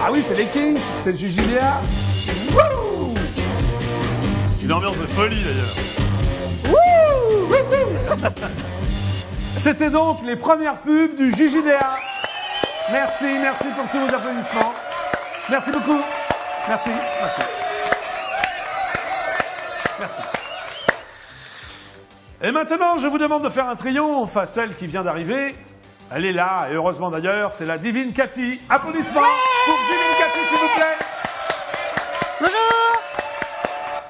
Ah oui, c'est les Kings, c'est le JJDA. Une ambiance de folie d'ailleurs. C'était donc les premières pubs du JJDA. Merci pour tous vos applaudissements. Merci beaucoup. Merci. Et maintenant, je vous demande de faire un triomphe à celle qui vient d'arriver. Elle est là, et heureusement d'ailleurs, c'est la divine Cathy. Applaudissements pour divine Cathy, s'il vous plaît. Bonjour.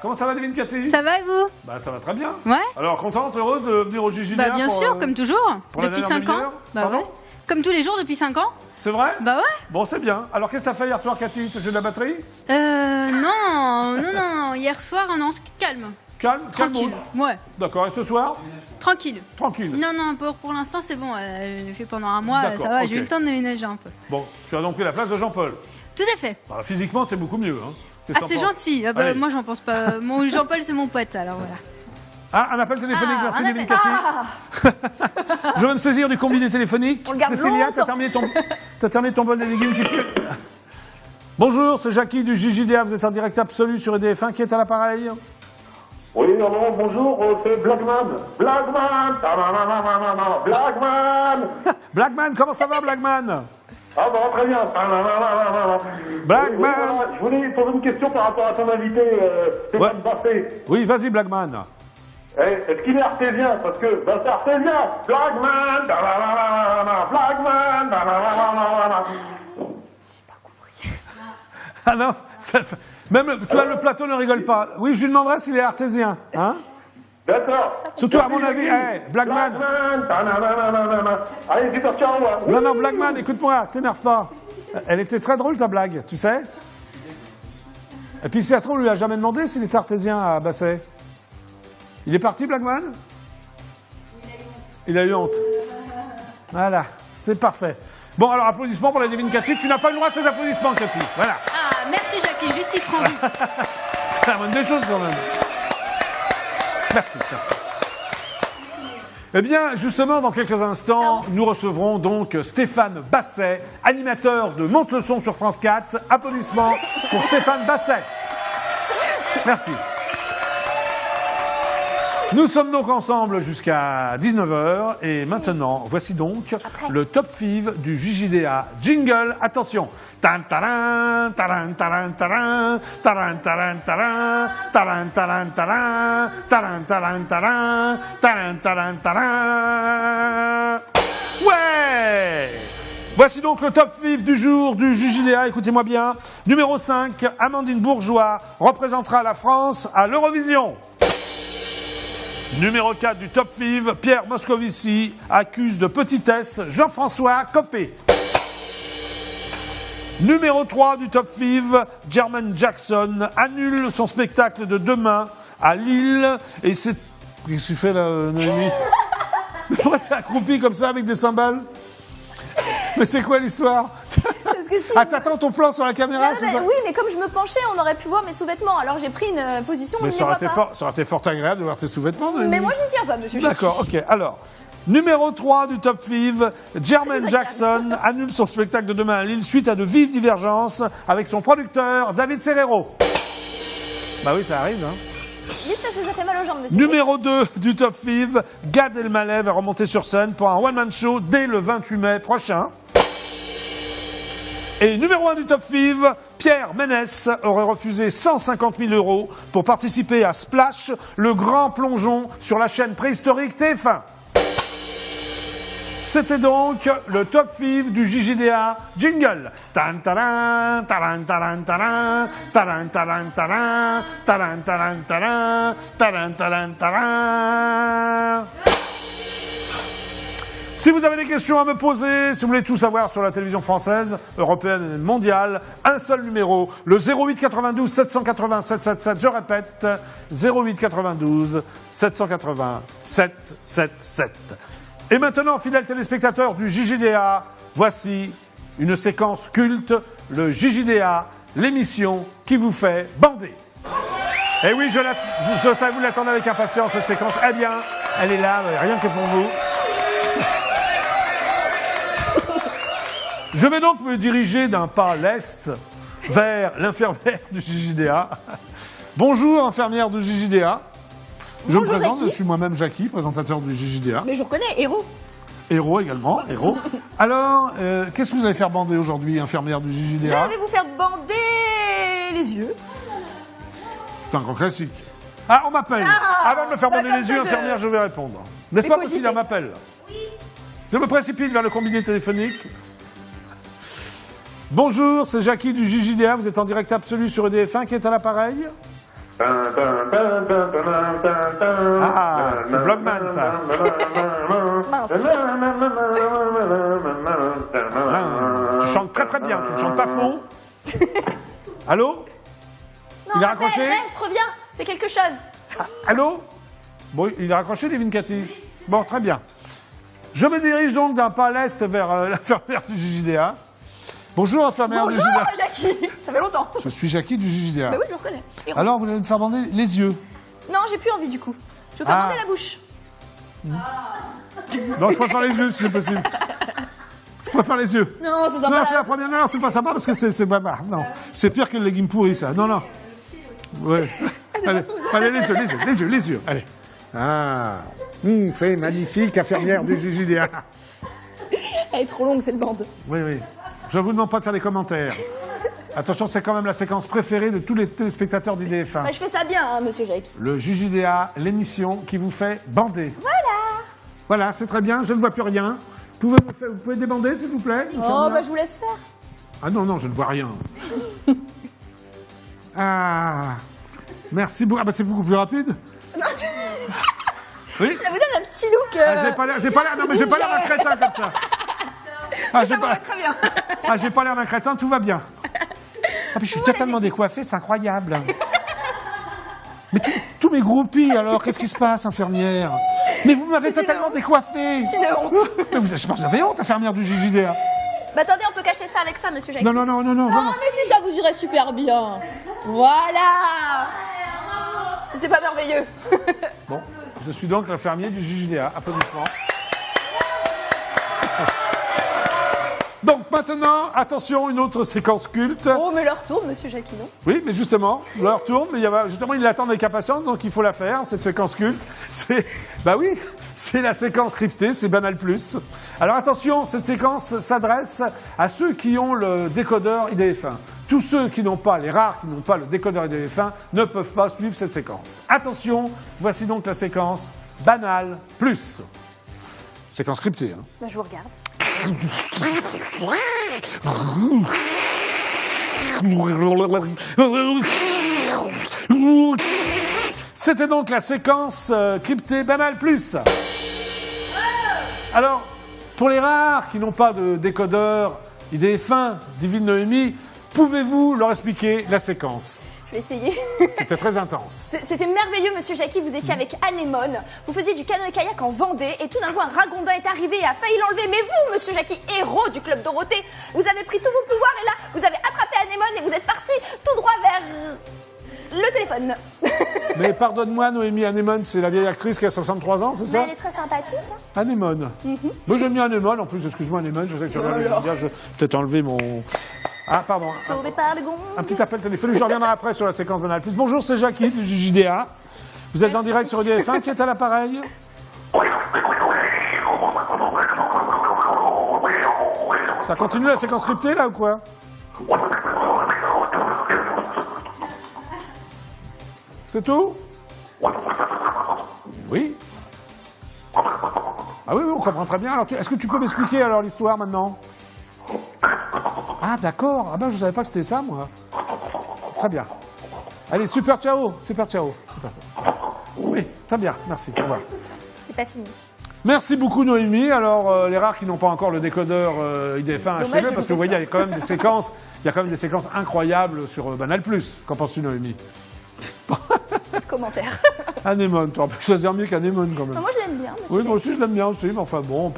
Comment ça va, divine Cathy? Ça va et vous? Bah ça va très bien. Ouais. Alors, contente, heureuse de venir au JJDA? Bah bien sûr, comme toujours. pour la Depuis dernière 5 ans. demi-heure. Bah Pardon ouais. Comme tous les jours depuis 5 ans. C'est vrai? Bah ouais. Bon, c'est bien. Alors, qu'est-ce que t'as fait hier soir, Cathy? T'as joué de la batterie? Non. Hier soir, non, calme. Calme? Tranquille. Ouais. D'accord. Et ce soir? Tranquille. Tranquille. Non, pour l'instant, c'est bon. J'ai fait pendant un mois, D'accord, ça va. ok. J'ai eu le temps de ménager un peu. Bon, tu as donc pris la place de Jean-Paul. Tout à fait. Alors, physiquement, t'es beaucoup mieux. Hein. Ah, c'est gentil. Ah, bah, Allez. moi, j'en pense pas. Mon Jean-Paul, c'est mon pote, alors voilà. Ah, un appel téléphonique, merci, un divine appel. Cathy. Je vais me saisir du combiné téléphonique. On le garde Cécilia, longtemps. t'as terminé ton bol de légumes qui pue. Bonjour, c'est Jackie du JJDA. Vous êtes en direct absolu sur EDF1. Qui est à l'appareil? Oui, alors, bonjour, c'est Blackman. Blackman. Blackman, comment ça va, Blackman? Ah bah très bien. Blackman. Oui, voilà, je voulais poser une question par rapport à ton invité, Stéphane Bassé. Oui, vas-y, Blackman. Est-ce qu'il est artésien? Parce que, ben c'est artésien. Blackman. Blackman. Ah non, même, tu vois, le plateau ne rigole pas. Oui, je lui demanderai s'il est artésien. Hein? D'accord. Surtout, à mon avis, Blackman. Allez, dis-toi, ciao. Non, Blackman, écoute-moi, t'énerve pas. Elle était très drôle, ta blague, tu sais. Et puis, si ça se trouve, on lui a jamais demandé s'il était artésien à Basset. Il est parti, Blackman? Il a eu honte. Voilà, c'est parfait. Bon, alors, applaudissements pour la divine Cathy. Tu n'as pas le droit à tes applaudissements, Cathy. Voilà. Ah, merci Jackie, justice rendue. C'est la moindre des choses, quand même. Merci. Eh bien, justement, dans quelques instants, nous recevrons donc Stéphane Basset, animateur de Monte le son sur France 4. Applaudissements pour Stéphane Basset. Merci. Nous sommes donc ensemble jusqu'à 19h et maintenant, voici donc le top 5 du JJDA. Jingle, attention. Tan taran, taran taran taran, taran taran taran, taran taran taran, taran taran taran, taran taran taran. Ouais! Voici donc le top 5 du jour du JJDA, écoutez-moi bien. Numéro 5, Amandine Bourgeois représentera la France à l'Eurovision. Numéro 4 du top 5, Pierre Moscovici accuse de petitesse Jean-François Copé. Numéro 3 du top 5, Jermaine Jackson annule son spectacle de demain à Lille. Et c'est... Qu'est-ce que tu fais là, Noémie? Pourquoi t'es accroupi comme ça avec des cymbales? Mais c'est quoi l'histoire? Parce que si... Ah, t'attends ton plan sur la caméra, c'est ça? Oui, mais comme je me penchais, on aurait pu voir mes sous-vêtements. Alors j'ai pris une position où Mais je ne ça les aurait, vois été pas. ça aurait été fort agréable de voir tes sous-vêtements, Noémie. Mais moi je n'y tiens pas, monsieur. D'accord, ok. Alors, numéro 3 du top 5, Jermaine Jackson annule son spectacle de demain à Lille suite à de vives divergences avec son producteur David Serrero. Bah oui, ça arrive, hein. Dites parce que ça fait mal aux jambes, monsieur. Numéro 2 du top 5, Gad Elmaleh va remonter sur scène pour un one-man show dès le 28 mai prochain. Et numéro 1 du top 5, Pierre Ménès aurait refusé 150 000 € pour participer à Splash, le grand plongeon sur la chaîne préhistorique TF1. C'était donc le top 5 du JJDA. Jingle. Tan taran, taran taran taran, taran taran taran, taran taran taran, taran taran taran. Si vous avez des questions à me poser, si vous voulez tout savoir sur la télévision française, européenne et mondiale, un seul numéro, le 08 92 780 777. Je répète, 08 92 780 777. Et maintenant, fidèles téléspectateurs du JJDA, voici une séquence culte, le JJDA, l'émission qui vous fait bander. Et oui, je sais, vous l'attendez avec impatience, cette séquence. Eh bien, elle est là, rien que pour vous. Je vais donc me diriger d'un pas leste vers l'infirmière du JJDA. Bonjour, infirmière du JJDA. Je me Bonjour, présente, Jackie. je suis moi-même Jackie, présentateur du JJDA. Mais je vous reconnais, héros. Héros également, héros. Alors, qu'est-ce que vous allez faire bander aujourd'hui, infirmière du Je JJDA? vais vous faire bander les yeux. C'est un grand classique. Ah, on m'appelle. Ah, Avant de me faire bander comme les ça, yeux, je- infirmière, je vais répondre. N'est-ce Mais pas cogiter. possible, elle m'appelle? Oui. Je me précipite vers le combiné téléphonique. Bonjour, c'est Jackie du JJDA. Vous êtes en direct absolu sur EDF1. Qui est à l'appareil? Ah, c'est Blogman, ça. Mince. Ah, tu chantes très très bien. Tu ne chantes pas faux. Allô? Non, Il a appelle, raccroché? reste, reviens, fais quelque chose. Allô? Bon, il a raccroché, Lévin Cathy. Bon, très bien. Je me dirige donc d'un pas à l'est vers l'infirmière du JJDA. Bonjour, infirmière Bonjour, du JJDA. Jackie. Ça fait longtemps. Je suis Jackie du JJDA. Mais oui, je le reconnais. Héros. Alors, vous allez me faire bander les yeux. Non, j'ai plus envie du coup. Je vais faire Ah. bander la bouche. Non, je préfère les yeux, si c'est possible. Je préfère les yeux. Non, c'est Non, sympa. c'est la première. Non, c'est pas sympa parce que c'est bavard. Non, c'est pire que le legume pourri, ça. Non, non. Ouais. Allez, allez, les yeux. Allez. Ah. C'est magnifique, infirmière du JJDA. Elle est trop longue cette bande. Oui, oui. Je vous demande pas de faire des commentaires. Attention, c'est quand même la séquence préférée de tous les téléspectateurs d'IDF1. Bah, je fais ça bien, hein, monsieur Jackie. Le JJDA, l'émission qui vous fait bander. Voilà, c'est très bien, je ne vois plus rien. Vous pouvez débander, s'il vous plaît? Oh, bah je vous laisse faire. Ah non, non, je ne vois rien. Ah, merci beaucoup. Ah bah c'est beaucoup plus rapide. Oui. Ça vous donne un petit look. Ah, j'ai pas l'air, non mais j'ai pas l'air d'un crétin comme ça. Ah, j'ai Ça va pas, très bien. ah, j'ai pas l'air d'un crétin, tout va bien. Ah, puis je suis totalement décoiffé, c'est incroyable. Mais tous mes groupies, alors, qu'est-ce qui se passe, infirmière? Mais vous m'avez totalement décoiffé. C'est une honte. Mais je pense que vous avez honte, infirmière du JJDA. Bah attendez, on peut cacher ça avec ça, monsieur Jackie. Non, non, non, non, non. Oh, mais si ça vous irait super bien. Voilà. Si c'est pas merveilleux. Bon, je suis donc l'infirmier du JJDA. Applaudissements. Donc maintenant, attention, une autre séquence culte. Oh, mais leur tourne, monsieur Jackie, non? Oui, mais justement, l'heure tourne, mais justement, il l'attend avec impatience, donc il faut la faire, cette séquence culte. Bah oui, c'est la séquence cryptée, c'est Banal Plus. Alors attention, cette séquence s'adresse à ceux qui ont le décodeur IDF1. Tous ceux qui n'ont pas, les rares qui n'ont pas le décodeur IDF1, ne peuvent pas suivre cette séquence. Attention, voici donc la séquence Banal Plus. Séquence cryptée, hein. Bah je vous regarde. C'était donc la séquence cryptée Banal Plus. Alors, pour les rares qui n'ont pas de décodeur IDF1, Divine Noémie, pouvez-vous leur expliquer la séquence? Je vais essayer. C'était très intense. C'était merveilleux, monsieur Jackie. Vous étiez avec Anémone. Vous faisiez du canoë-kayak en Vendée. Et tout d'un coup, un ragondin est arrivé et a failli l'enlever. Mais vous, monsieur Jackie, héros du Club Dorothée, vous avez pris tous vos pouvoirs et là, vous avez attrapé Anémone et vous êtes parti tout droit vers le téléphone. Mais pardonne-moi, Noémie Anémone, c'est la vieille actrice qui a 63 ans, c'est Mais ça? elle est très sympathique. Hein. Anémone. Moi, j'aime bien Anémone. En plus, excuse-moi, Anémone, je sais que tu regardes le JJDA, je vais peut-être enlever mon... Ah, pardon. Sauvé par le gond. Un petit appel téléphonique, je reviendrai après sur la séquence Banal Plus. Bonjour, c'est Jackie du JJDA. Vous êtes en direct sur EDF1, qui est à l'appareil? Ça continue la séquence cryptée, là, ou quoi? C'est tout? Oui. Ah oui, oui, on comprend très bien. Alors, est-ce que tu peux m'expliquer, alors, l'histoire, maintenant? Ah, d'accord. Ah ben, je savais pas que c'était ça, moi. Très bien. Allez, super ciao. Super ciao. Super ciao. Oui, très bien. Merci. Au revoir. C'était pas fini. Merci beaucoup, Noémie. Alors, les rares qui n'ont pas encore le décodeur IDF1, achetez-le, parce que vous voyez, il y a quand même des séquences, incroyables sur Banal+. Qu'en penses-tu, Noémie? Pas de commentaire. Anémone, tu aurais pu choisir mieux qu'Anémone, quand même. Moi, je l'aime bien, monsieur Oui, moi aussi, je l'aime bien aussi, mais enfin, bon,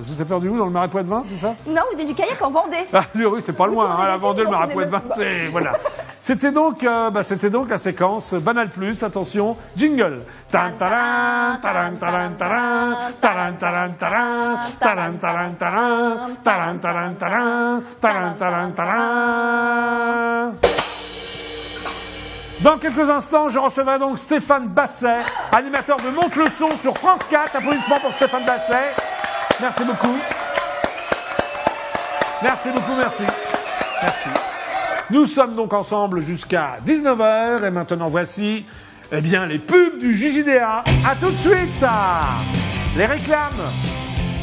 J'étais perdu où? Dans le Marais Poitevin, c'est ça? Non, vous faisiez du kayak en Vendée. Ah oui, c'est pas loin, tournez hein, la des films, Vendée, le vous en Marais souvenez Poitevin, même pas. c'est... Voilà. C'était donc la séquence Banal Plus. Attention, jingle. Taran, taran, taran, taran, taran, taran, taran, taran, taran, taran, taran, taran, taran, taran, taran, taran, taran. Dans quelques instants, je recevrai donc Stéphane Basset, animateur de Monte le son sur France 4. Applaudissements pour Stéphane Basset. Merci beaucoup. Merci beaucoup, merci. Merci. Nous sommes donc ensemble jusqu'à 19h et maintenant voici les pubs du JJDA. À tout de suite. Les réclames.